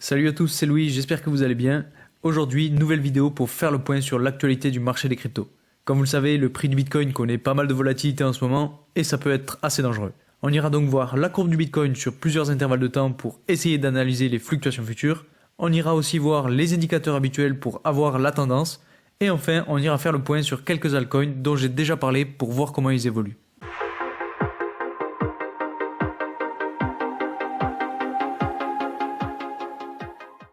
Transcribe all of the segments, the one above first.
Salut à tous, c'est Louis, j'espère que vous allez bien. Aujourd'hui, nouvelle vidéo pour faire le point sur l'actualité du marché des cryptos. Comme vous le savez, le prix du Bitcoin connaît pas mal de volatilité en ce moment et ça peut être assez dangereux. On ira donc voir la courbe du Bitcoin sur plusieurs intervalles de temps pour essayer d'analyser les fluctuations futures. On ira aussi voir les indicateurs habituels pour avoir la tendance. Et enfin, on ira faire le point sur quelques altcoins dont j'ai déjà parlé pour voir comment ils évoluent.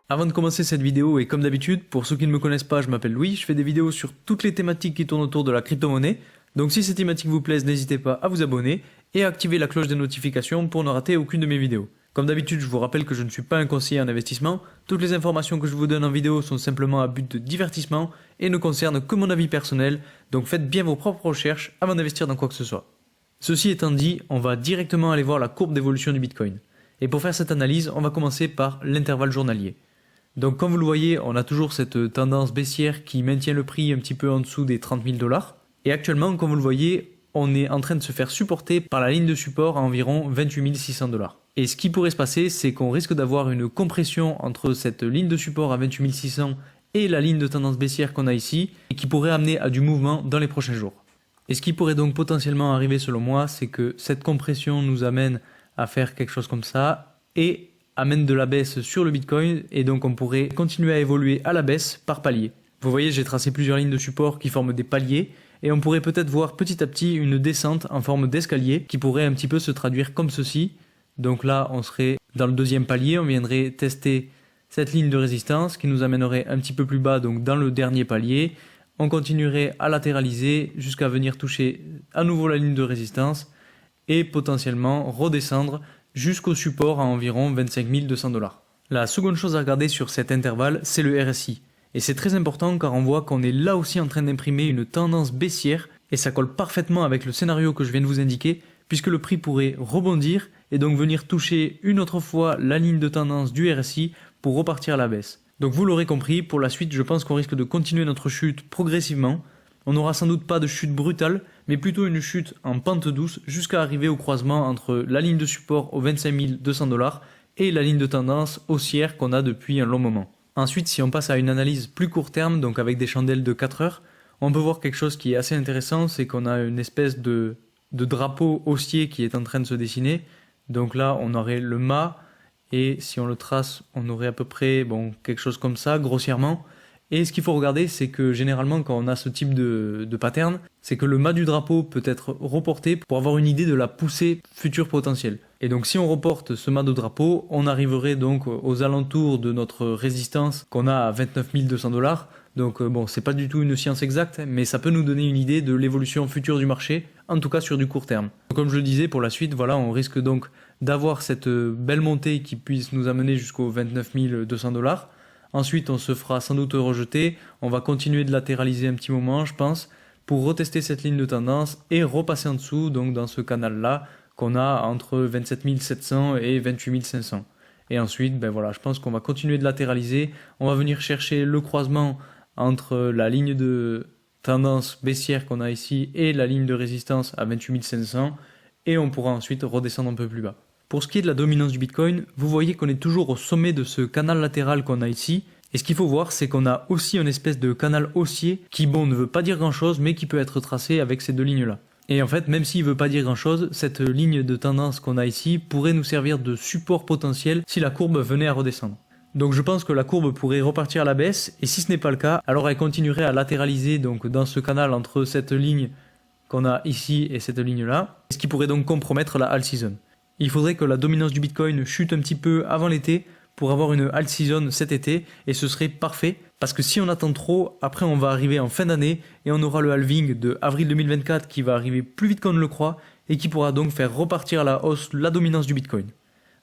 Avant de commencer cette vidéo, et comme d'habitude, pour ceux qui ne me connaissent pas, je m'appelle Louis, je fais des vidéos sur toutes les thématiques qui tournent autour de la crypto-monnaie. Donc si ces thématiques vous plaisent, n'hésitez pas à vous abonner et à activer la cloche des notifications pour ne rater aucune de mes vidéos. Comme d'habitude, je vous rappelle que je ne suis pas un conseiller en investissement, toutes les informations que je vous donne en vidéo sont simplement à but de divertissement et ne concernent que mon avis personnel, donc faites bien vos propres recherches avant d'investir dans quoi que ce soit. Ceci étant dit, on va directement aller voir la courbe d'évolution du Bitcoin. Et pour faire cette analyse, on va commencer par l'intervalle journalier. Donc comme vous le voyez, on a toujours cette tendance baissière qui maintient le prix un petit peu en dessous des 30 000 $. Et actuellement, comme vous le voyez, on est en train de se faire supporter par la ligne de support à environ 28 600 $. Et ce qui pourrait se passer, c'est qu'on risque d'avoir une compression entre cette ligne de support à 28 600 et la ligne de tendance baissière qu'on a ici, et qui pourrait amener à du mouvement dans les prochains jours. Et ce qui pourrait donc potentiellement arriver selon moi, c'est que cette compression nous amène à faire quelque chose comme ça, et amène de la baisse sur le Bitcoin, et donc on pourrait continuer à évoluer à la baisse par palier. Vous voyez, j'ai tracé plusieurs lignes de support qui forment des paliers, et on pourrait peut-être voir petit à petit une descente en forme d'escalier qui pourrait un petit peu se traduire comme ceci. Donc là, on serait dans le deuxième palier, on viendrait tester cette ligne de résistance qui nous amènerait un petit peu plus bas, donc dans le dernier palier. On continuerait à latéraliser jusqu'à venir toucher à nouveau la ligne de résistance et potentiellement redescendre jusqu'au support à environ 25 200 $. La seconde chose à regarder sur cet intervalle, c'est le RSI. Et c'est très important car on voit qu'on est là aussi en train d'imprimer une tendance baissière et ça colle parfaitement avec le scénario que je viens de vous indiquer puisque le prix pourrait rebondir et donc venir toucher une autre fois la ligne de tendance du RSI pour repartir à la baisse. Donc vous l'aurez compris, pour la suite je pense qu'on risque de continuer notre chute progressivement. On n'aura sans doute pas de chute brutale, mais plutôt une chute en pente douce jusqu'à arriver au croisement entre la ligne de support aux 25 200 $ et la ligne de tendance haussière qu'on a depuis un long moment. Ensuite, si on passe à une analyse plus court terme, donc avec des chandelles de 4 heures, on peut voir quelque chose qui est assez intéressant, c'est qu'on a une espèce de drapeau haussier qui est en train de se dessiner. Donc là, on aurait le mât, et si on le trace, on aurait à peu près quelque chose comme ça, grossièrement. Et ce qu'il faut regarder, c'est que généralement, quand on a ce type de pattern, c'est que le mât du drapeau peut être reporté pour avoir une idée de la poussée future potentielle. Et donc si on reporte ce mât de drapeau, on arriverait donc aux alentours de notre résistance qu'on a à 29 200 $. Donc c'est pas du tout une science exacte, mais ça peut nous donner une idée de l'évolution future du marché, en tout cas sur du court terme. Comme je le disais, pour la suite, voilà, on risque donc d'avoir cette belle montée qui puisse nous amener jusqu'aux 29 200 $. Ensuite, on se fera sans doute rejeter, on va continuer de latéraliser un petit moment, je pense, pour retester cette ligne de tendance et repasser en dessous, donc dans ce canal-là, qu'on a entre 27 700 et 28 500. Et ensuite, je pense qu'on va continuer de latéraliser, on va venir chercher le croisement entre la ligne de tendance baissière qu'on a ici et la ligne de résistance à 28 500, et on pourra ensuite redescendre un peu plus bas. Pour ce qui est de la dominance du Bitcoin, vous voyez qu'on est toujours au sommet de ce canal latéral qu'on a ici. Et ce qu'il faut voir, c'est qu'on a aussi une espèce de canal haussier qui, ne veut pas dire grand chose, mais qui peut être tracé avec ces deux lignes-là. Et en fait, même s'il ne veut pas dire grand chose, cette ligne de tendance qu'on a ici pourrait nous servir de support potentiel si la courbe venait à redescendre. Donc je pense que la courbe pourrait repartir à la baisse, et si ce n'est pas le cas, alors elle continuerait à latéraliser donc dans ce canal entre cette ligne qu'on a ici et cette ligne-là, ce qui pourrait donc compromettre la alt season. Il faudrait que la dominance du Bitcoin chute un petit peu avant l'été pour avoir une alt season cet été, et ce serait parfait parce que si on attend trop, après on va arriver en fin d'année et on aura le halving de avril 2024 qui va arriver plus vite qu'on ne le croit et qui pourra donc faire repartir à la hausse la dominance du Bitcoin.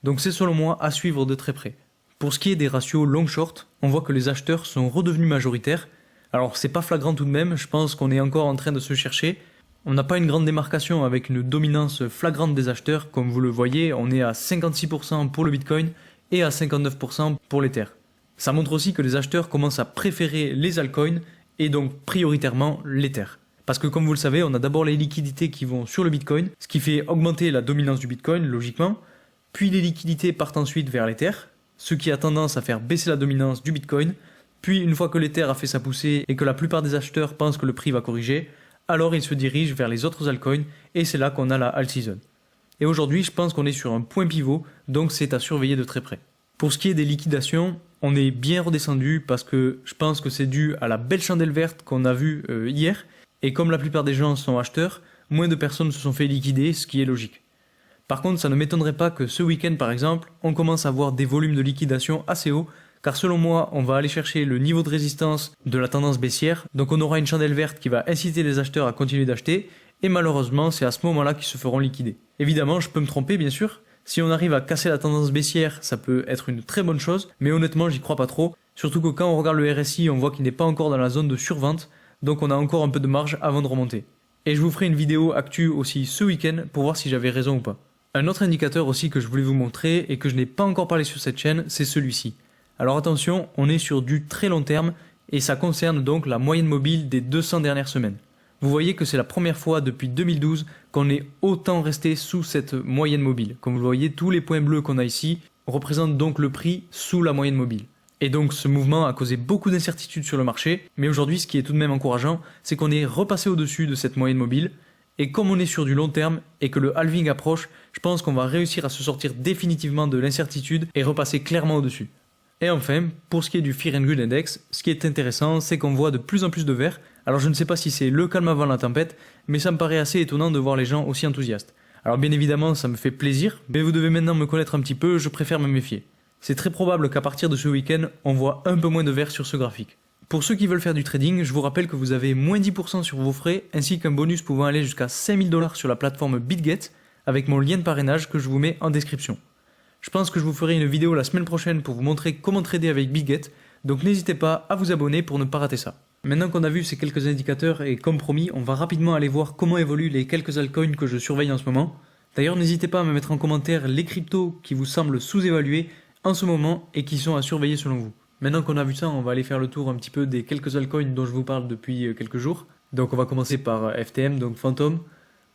Donc c'est selon moi à suivre de très près. Pour ce qui est des ratios long-short, on voit que les acheteurs sont redevenus majoritaires. Alors c'est pas flagrant tout de même, je pense qu'on est encore en train de se chercher. On n'a pas une grande démarcation avec une dominance flagrante des acheteurs, comme vous le voyez, on est à 56% pour le Bitcoin et à 59% pour l'Ether. Ça montre aussi que les acheteurs commencent à préférer les altcoins et donc prioritairement l'Ether. Parce que comme vous le savez, on a d'abord les liquidités qui vont sur le Bitcoin, ce qui fait augmenter la dominance du Bitcoin logiquement, puis les liquidités partent ensuite vers l'Ether, ce qui a tendance à faire baisser la dominance du Bitcoin. Puis une fois que l'Ether a fait sa poussée et que la plupart des acheteurs pensent que le prix va corriger, alors il se dirige vers les autres altcoins et c'est là qu'on a la alt season. Et aujourd'hui, je pense qu'on est sur un point pivot, donc c'est à surveiller de très près. Pour ce qui est des liquidations, on est bien redescendu parce que je pense que c'est dû à la belle chandelle verte qu'on a vue hier. Et comme la plupart des gens sont acheteurs, moins de personnes se sont fait liquider, ce qui est logique. Par contre, ça ne m'étonnerait pas que ce week-end par exemple, on commence à voir des volumes de liquidation assez hauts, car selon moi, on va aller chercher le niveau de résistance de la tendance baissière, donc on aura une chandelle verte qui va inciter les acheteurs à continuer d'acheter, et malheureusement, c'est à ce moment-là qu'ils se feront liquider. Évidemment, je peux me tromper bien sûr, si on arrive à casser la tendance baissière, ça peut être une très bonne chose, mais honnêtement, j'y crois pas trop, surtout que quand on regarde le RSI, on voit qu'il n'est pas encore dans la zone de survente, donc on a encore un peu de marge avant de remonter. Et je vous ferai une vidéo actu aussi ce week-end pour voir si j'avais raison ou pas. Un autre indicateur aussi que je voulais vous montrer et que je n'ai pas encore parlé sur cette chaîne, c'est celui-ci. Alors attention, on est sur du très long terme et ça concerne donc la moyenne mobile des 200 dernières semaines. Vous voyez que c'est la première fois depuis 2012 qu'on est autant resté sous cette moyenne mobile. Comme vous le voyez, tous les points bleus qu'on a ici représentent donc le prix sous la moyenne mobile. Et donc ce mouvement a causé beaucoup d'incertitudes sur le marché, mais aujourd'hui ce qui est tout de même encourageant, c'est qu'on est repassé au-dessus de cette moyenne mobile, et comme on est sur du long terme et que le halving approche, je pense qu'on va réussir à se sortir définitivement de l'incertitude et repasser clairement au-dessus. Et enfin, pour ce qui est du Fear and Greed Index, ce qui est intéressant, c'est qu'on voit de plus en plus de vert. Alors je ne sais pas si c'est le calme avant la tempête, mais ça me paraît assez étonnant de voir les gens aussi enthousiastes. Alors bien évidemment, ça me fait plaisir, mais vous devez maintenant me connaître un petit peu, je préfère me méfier. C'est très probable qu'à partir de ce week-end, on voit un peu moins de vert sur ce graphique. Pour ceux qui veulent faire du trading, je vous rappelle que vous avez moins 10% sur vos frais, ainsi qu'un bonus pouvant aller jusqu'à 5000 $ sur la plateforme BitGet, avec mon lien de parrainage que je vous mets en description. Je pense que je vous ferai une vidéo la semaine prochaine pour vous montrer comment trader avec BitGet, donc n'hésitez pas à vous abonner pour ne pas rater ça. Maintenant qu'on a vu ces quelques indicateurs et comme promis, on va rapidement aller voir comment évoluent les quelques altcoins que je surveille en ce moment. D'ailleurs, n'hésitez pas à me mettre en commentaire les cryptos qui vous semblent sous-évalués en ce moment et qui sont à surveiller selon vous. Maintenant qu'on a vu ça, on va aller faire le tour un petit peu des quelques altcoins dont je vous parle depuis quelques jours. Donc on va commencer par FTM, donc Phantom.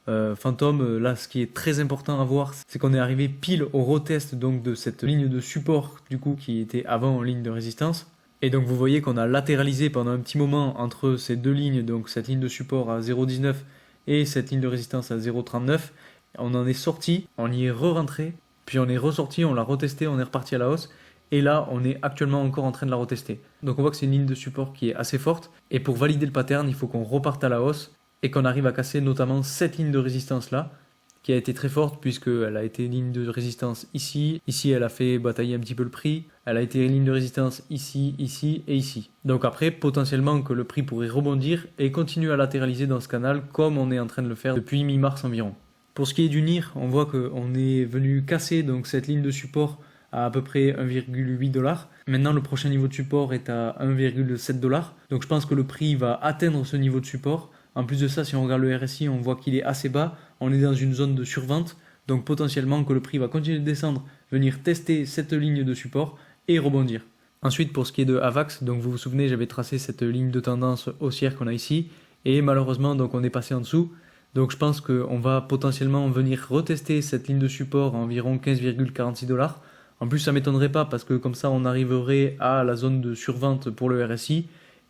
Là ce qui est très important à voir, c'est qu'on est arrivé pile au retest donc de cette ligne de support du coup qui était avant en ligne de résistance. Et donc vous voyez qu'on a latéralisé pendant un petit moment entre ces deux lignes, donc cette ligne de support à 0,19 et cette ligne de résistance à 0,39. On en est sorti, on y est re-rentré, puis on est ressorti, on l'a retesté, on est reparti à la hausse. Et là, on est actuellement encore en train de la retester. Donc on voit que c'est une ligne de support qui est assez forte. Et pour valider le pattern, il faut qu'on reparte à la hausse et qu'on arrive à casser notamment cette ligne de résistance là, qui a été très forte puisqu'elle a été ligne de résistance ici. Ici, elle a fait batailler un petit peu le prix. Elle a été ligne de résistance ici, ici et ici. Donc après, potentiellement que le prix pourrait rebondir et continuer à latéraliser dans ce canal comme on est en train de le faire depuis mi-mars environ. Pour ce qui est du NIR, on voit qu'on est venu casser donc cette ligne de support à peu près 1,8 $. Maintenant, le prochain niveau de support est à 1,7 $. Donc je pense que le prix va atteindre ce niveau de support. En plus de ça, si on regarde le RSI, on voit qu'il est assez bas. On est dans une zone de survente. Donc potentiellement que le prix va continuer de descendre, venir tester cette ligne de support et rebondir. Ensuite, pour ce qui est de AVAX, donc vous vous souvenez, j'avais tracé cette ligne de tendance haussière qu'on a ici. Et malheureusement, donc on est passé en dessous. Donc je pense qu'on va potentiellement venir retester cette ligne de support à environ 15,46 $. En plus, ça ne m'étonnerait pas parce que comme ça, on arriverait à la zone de survente pour le RSI.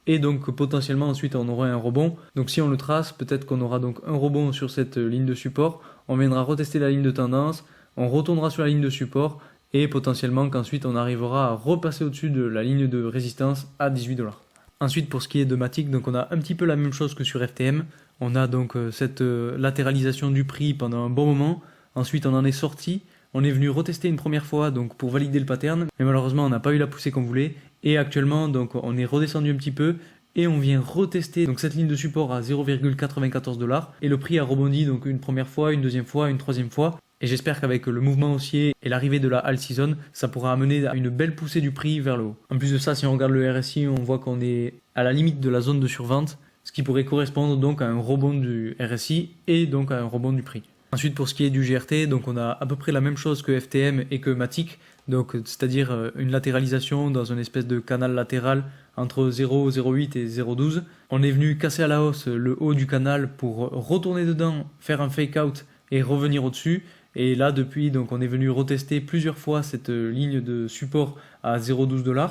Et donc potentiellement ensuite, on aurait un rebond. Donc si on le trace, peut-être qu'on aura donc un rebond sur cette ligne de support. On viendra retester la ligne de tendance. On retournera sur la ligne de support. Et potentiellement qu'ensuite, on arrivera à repasser au-dessus de la ligne de résistance à 18 $. Ensuite, pour ce qui est de Matic, donc on a un petit peu la même chose que sur FTM. On a donc cette latéralisation du prix pendant un bon moment. Ensuite, on en est sorti. On est venu retester une première fois donc pour valider le pattern, mais malheureusement on n'a pas eu la poussée qu'on voulait. Et actuellement donc on est redescendu un petit peu et on vient retester donc cette ligne de support à 0,94 $. Et le prix a rebondi donc une première fois, une deuxième fois, une troisième fois. Et j'espère qu'avec le mouvement haussier et l'arrivée de la alt season, ça pourra amener à une belle poussée du prix vers le haut. En plus de ça, si on regarde le RSI, on voit qu'on est à la limite de la zone de survente, ce qui pourrait correspondre donc à un rebond du RSI et donc à un rebond du prix. Ensuite, pour ce qui est du GRT, donc on a à peu près la même chose que FTM et que Matic, donc c'est-à-dire une latéralisation dans une espèce de canal latéral entre 0,08 et 0,12. On est venu casser à la hausse le haut du canal pour retourner dedans, faire un fake out et revenir au-dessus. Et là, depuis, donc, on est venu retester plusieurs fois cette ligne de support à 0,12 $.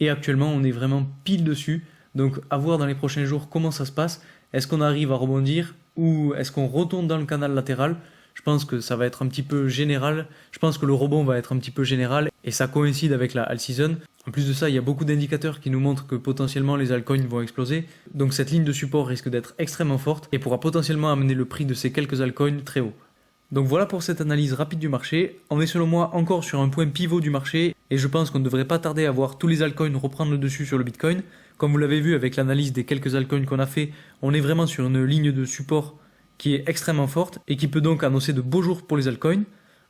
Et actuellement, on est vraiment pile dessus. Donc, à voir dans les prochains jours comment ça se passe. Est-ce qu'on arrive à rebondir ou est-ce qu'on retourne dans le canal latéral? Je pense que ça va être un petit peu général. Je pense que le rebond va être un petit peu général et ça coïncide avec la all season. En plus de ça, il y a beaucoup d'indicateurs qui nous montrent que potentiellement les altcoins vont exploser. Donc cette ligne de support risque d'être extrêmement forte et pourra potentiellement amener le prix de ces quelques altcoins très haut. Donc voilà pour cette analyse rapide du marché. On est selon moi encore sur un point pivot du marché et je pense qu'on ne devrait pas tarder à voir tous les altcoins reprendre le dessus sur le Bitcoin. Comme vous l'avez vu avec l'analyse des quelques altcoins qu'on a fait, on est vraiment sur une ligne de support qui est extrêmement forte et qui peut donc annoncer de beaux jours pour les altcoins.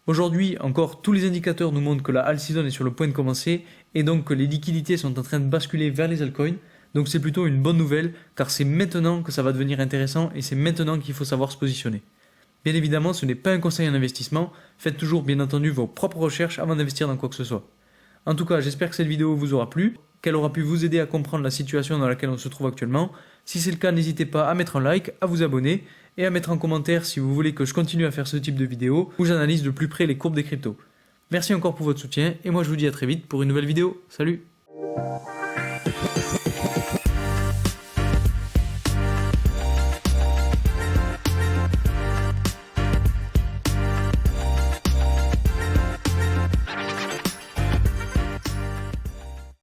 Aujourd'hui encore, tous les indicateurs nous montrent que la all season est sur le point de commencer et donc que les liquidités sont en train de basculer vers les altcoins. Donc c'est plutôt une bonne nouvelle car c'est maintenant que ça va devenir intéressant et c'est maintenant qu'il faut savoir se positionner. Bien évidemment, ce n'est pas un conseil en investissement, faites toujours bien entendu vos propres recherches avant d'investir dans quoi que ce soit. En tout cas, j'espère que cette vidéo vous aura plu, qu'elle aura pu vous aider à comprendre la situation dans laquelle on se trouve actuellement. Si c'est le cas, n'hésitez pas à mettre un like, à vous abonner et à mettre en commentaire si vous voulez que je continue à faire ce type de vidéo où j'analyse de plus près les courbes des cryptos. Merci encore pour votre soutien et moi je vous dis à très vite pour une nouvelle vidéo. Salut!